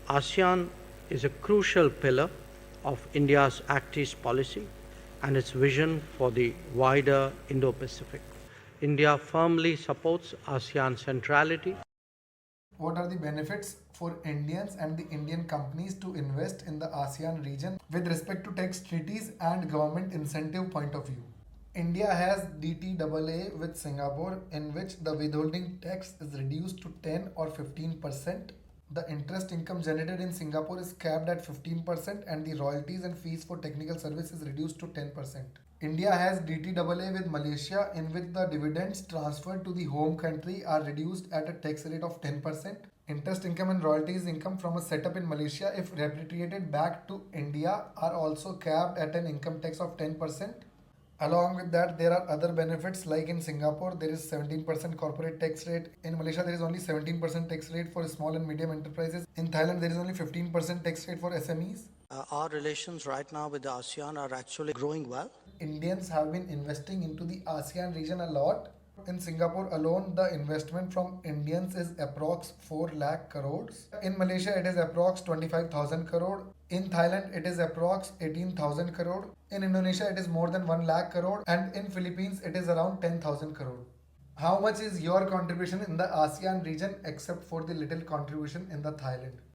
ASEAN is a crucial pillar of India's Act East policy and its vision for the wider Indo Pacific. India firmly supports ASEAN centrality. What are the benefits for Indians and the Indian companies to invest in the ASEAN region with respect to tax treaties and government incentive point of view? India has DTAA with Singapore, in which the withholding tax is reduced to 10 or 15%. The interest income generated in Singapore is capped at 15%, and the royalties and fees for technical service is reduced to 10%. India has DTAA with Malaysia, in which the dividends transferred to the home country are reduced at a tax rate of 10%. Interest income and royalties income from a setup in Malaysia, if repatriated back to India, are also capped at an income tax of 10%. Along with that, there are other benefits, like in Singapore, there is 17% corporate tax rate. In Malaysia, there is only 17% tax rate for small and medium enterprises. In Thailand, there is only 15% tax rate for SMEs. Our relations right now with the ASEAN are actually growing well. Indians have been investing into the ASEAN region a lot. In Singapore alone, the investment from Indians is approx 4 lakh crores. In Malaysia, it is approx 25,000 crore. In Thailand, it is approx 18,000 crore. In Indonesia, it is more than 1 lakh crore. And in Philippines, it is around 10,000 crore. How much is your contribution in the ASEAN region except for the little contribution in the Thailand?